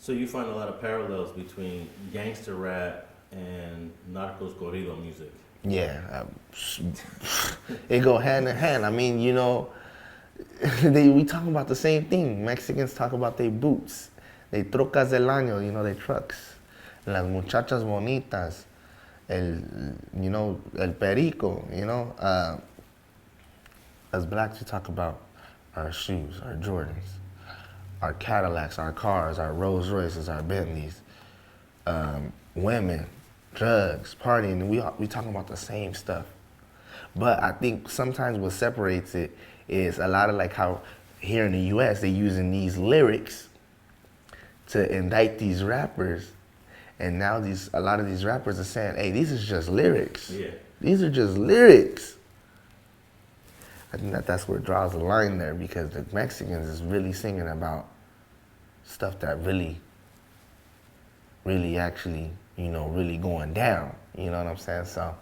So you find a lot of parallels between gangster rap and Narcos Corrido music. Yeah, it go hand in hand. I mean, we talk about the same thing. Mexicans talk about their boots, they trocas del año, their trucks, las muchachas bonitas, el perico, as blacks, we talk about our shoes, our Jordans, our Cadillacs, our cars, our Rolls Royces, our Bentleys, women, drugs, partying. We talking about the same stuff. But I think sometimes what separates it is a lot of like how here in the U.S. they're using these lyrics to indict these rappers, and now a lot of these rappers are saying, "Hey, these is just lyrics. Yeah. These are just lyrics." I think that's where it draws the line there, because the Mexicans is really singing about stuff that really actually, really going down. You know what I'm saying? So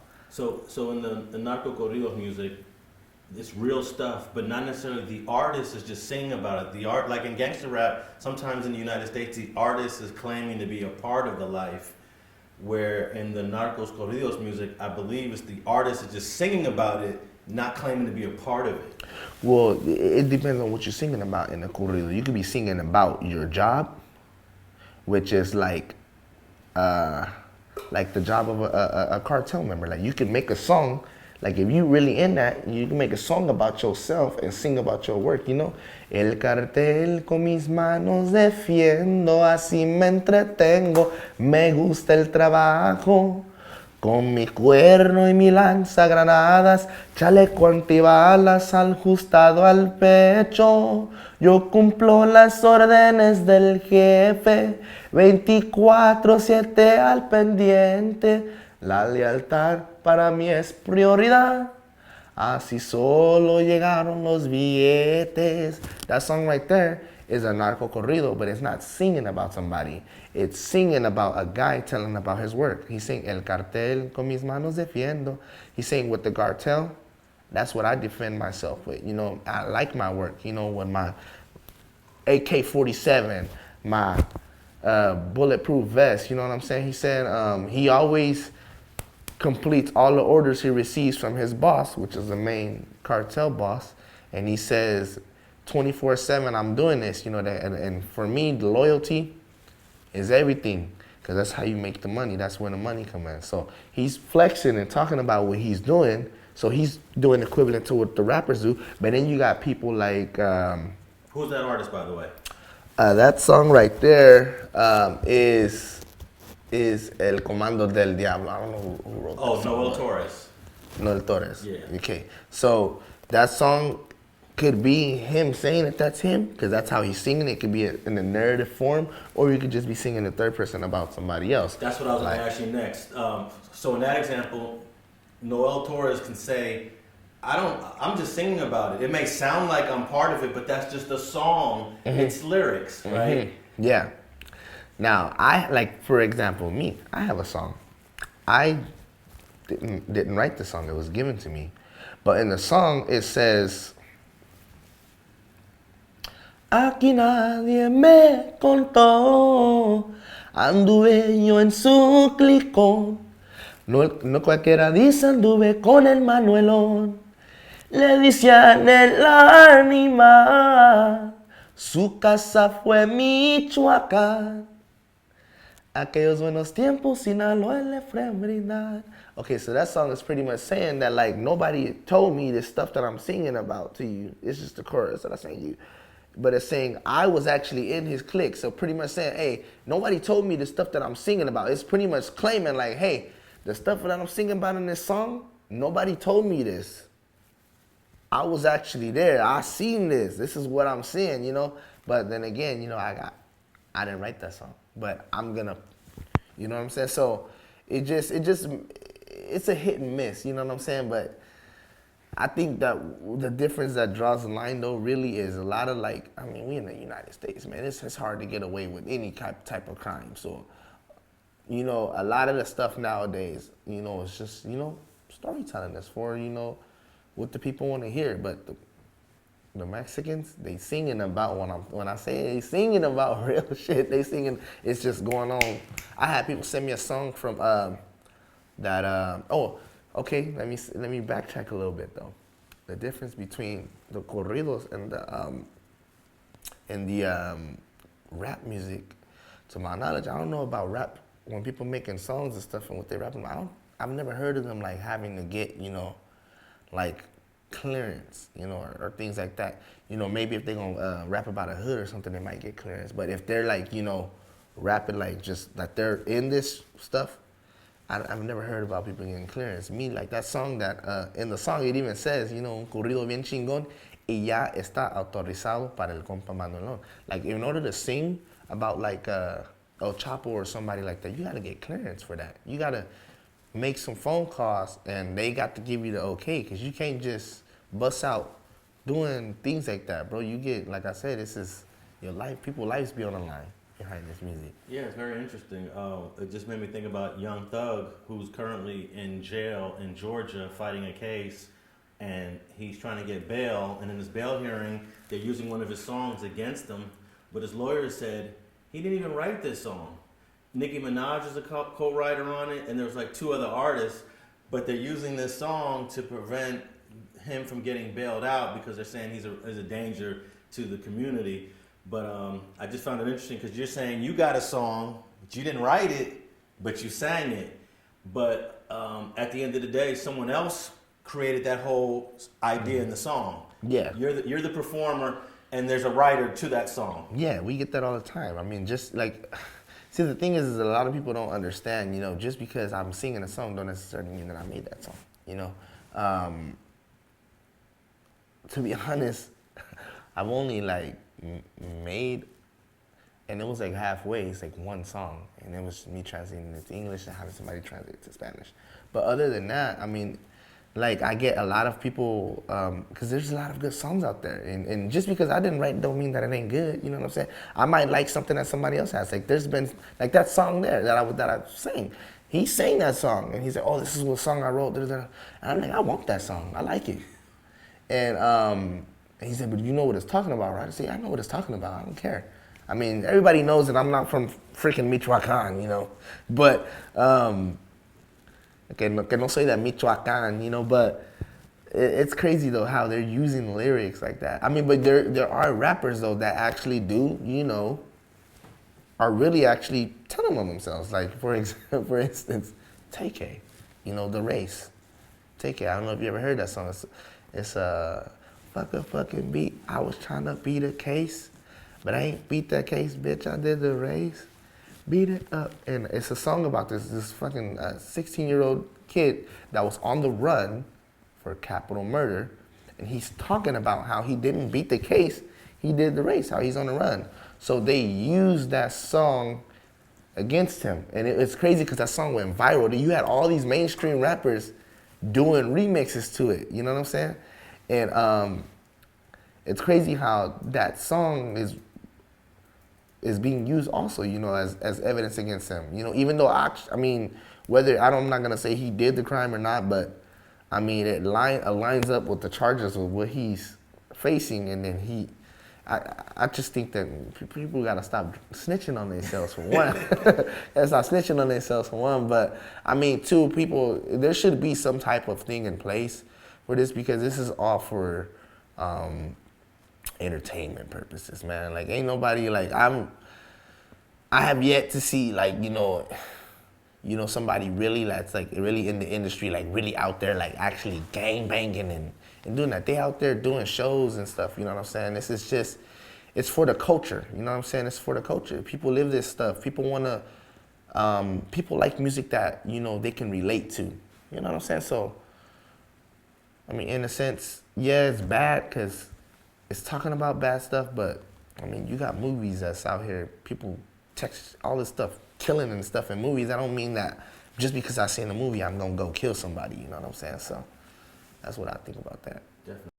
in the Narco Corridos music, it's real stuff, but not necessarily the artist is just singing about it. The art, like in gangster rap, sometimes in the United States, the artist is claiming to be a part of the life, where in the Narcos Corridos music, I believe it's the artist is just singing about it, not claiming to be a part of it. Well, it depends on what you're singing about in the corrido. You could be singing about your job, which is like the job of a cartel member. Like you could make a song, like if you really in that, you can make a song about yourself and sing about your work, El cartel con mis manos defiendo, así me entretengo, me gusta el trabajo. Con mi cuerno y mi lanzagranadas, chaleco antibalas ajustado al pecho. Yo cumplo las órdenes del jefe, 24/7 al pendiente. La lealtad para mí es prioridad. Así solo llegaron los billetes. That song right there is a narco corrido, but it's not singing about somebody. It's singing about a guy telling about his work. He's saying, El cartel con mis manos defiendo. He's saying, with the cartel, that's what I defend myself with. I like my work. With my AK-47, my bulletproof vest. You know what I'm saying? He said he always completes all the orders he receives from his boss, which is the main cartel boss. And he says, 24/7, I'm doing this, and for me, the loyalty is everything, because that's how you make the money. That's when the money comes in. So he's flexing and talking about what he's doing. So he's doing equivalent to what the rappers do. But then you got people like... Who's that artist, by the way? That song right there is El Comando del Diablo. I don't know who wrote that song. Noel Torres. Noel Torres. Yeah. Okay. So that song could be him saying that that's him, because that's how he's singing. It could be in a narrative form, or you could just be singing in third person about somebody else. That's what I was going to ask you next. So in that example, Noel Torres can say, I'm just singing about it. It may sound like I'm part of it, but that's just a song. Mm-hmm. It's lyrics, right? Mm-hmm. Yeah. Now, for example, me, I have a song. I didn't write the song. It was given to me. But in the song, it says... Aquí nadie me contó, anduve yo en su clicón. No cualquiera dice anduve con el Manuelón. Le decían el ánima, su casa fue Michoacán. Aquellos buenos tiempos, Sinaloa le fue brindar. Okay, so that song is pretty much saying that like nobody told me this stuff that I'm singing about to you. It's just the chorus that I'm saying to you. But it's saying I was actually in his clique. So pretty much saying, hey, nobody told me the stuff that I'm singing about. It's pretty much claiming like, hey, the stuff that I'm singing about in this song, nobody told me this. I was actually there. I seen this. This is what I'm seeing, But then again, I didn't write that song. But I'm gonna, you know what I'm saying? So it's a hit and miss, you know what I'm saying? But I think that the difference that draws the line, though, really is a lot of we in the United States, man. It's hard to get away with any type of crime. So, a lot of the stuff nowadays, it's just, storytelling. That's for, what the people want to hear. But the Mexicans, they singing about when I say they singing about real shit. They singing, it's just going on. I had people send me a song from okay. Let me backtrack a little bit though. The difference between the corridos and the rap music, to my knowledge, I don't know about rap when people making songs and stuff and what they rapping about. I've never heard of them like having to get like clearance, or things like that. Maybe if they're gonna rap about a hood or something, they might get clearance. But if they're like, rapping like just that they're in this stuff, I've never heard about people getting clearance. Me, like that song that, in the song it even says, un corrido bien chingón y ya está autorizado para el Compa Negro. Like in order to sing about like El Chapo or somebody like that, you gotta get clearance for that. You gotta make some phone calls and they got to give you the okay, because you can't just bust out doing things like that, bro. You get, like I said, this is your life. People's lives be on the line behind this music. Yeah, it's very interesting. It just made me think about Young Thug, who's currently in jail in Georgia fighting a case, and he's trying to get bail, and in his bail hearing, they're using one of his songs against him, but his lawyer said he didn't even write this song. Nicki Minaj is a co-writer on it, and there's like 2 other artists, but they're using this song to prevent him from getting bailed out because they're saying he's a danger to the community. But I just found it interesting because you're saying you got a song, but you didn't write it, but you sang it. But at the end of the day, someone else created that whole idea in the song. Yeah. You're the performer, and there's a writer to that song. Yeah, we get that all the time. I mean, just like... See, the thing is a lot of people don't understand, just because I'm singing a song don't necessarily mean that I made that song, To be honest, I've only like made, and it was like halfway, it's like one song, and it was me translating it to English and having somebody translate it to Spanish. But other than that, I mean, like I get a lot of people, because there's a lot of good songs out there, and just because I didn't write don't mean that it ain't good. You know what I'm saying? I might like something that somebody else has. Like there's been like that song there that I sang. He sang that song, and he said, "Oh, this is what song I wrote." And I'm like, "I want that song. I like it." And he said, "But you know what it's talking about, right?" I said, "I know what it's talking about. I don't care." I mean, everybody knows that I'm not from freaking Michoacan, but. Que no soy de Michoacán, but it's crazy though how they're using lyrics like that. I mean, but there are rappers though that actually do, are really actually telling on themselves. Like for instance, TK, The Race. TK, I don't know if you ever heard that song. It's a fucking beat. I was trying to beat a case, but I ain't beat that case, bitch. I did the race. Beat it up. And it's a song about this fucking 16-year-old kid that was on the run for capital murder. And he's talking about how he didn't beat the case, he did the race, how he's on the run. So they used that song against him. And it's crazy because that song went viral. You had all these mainstream rappers doing remixes to it, you know what I'm saying? And it's crazy how that song is being used also, as evidence against him. Even though I'm not gonna say he did the crime or not, but I mean it aligns up with the charges of what he's facing, and then I just think that people gotta stop snitching on themselves for one. Gotta stop snitching on themselves for one, but I mean two, there should be some type of thing in place for this because this is all for entertainment purposes, man. Like ain't nobody like I have yet to see like somebody really that's like really in the industry, like really out there, like actually gang banging and doing that. They out there doing shows and stuff. You know what I'm saying? This is just, it's for the culture. You know what I'm saying? It's for the culture. People live this stuff. People wanna, people like music that they can relate to. You know what I'm saying? So, I mean, in a sense, yeah, it's bad because it's talking about bad stuff, but I mean, you got movies that's out here, people text all this stuff, killing and stuff in movies. I don't mean that just because I seen a movie, I'm gonna go kill somebody, you know what I'm saying? So that's what I think about that. Definitely.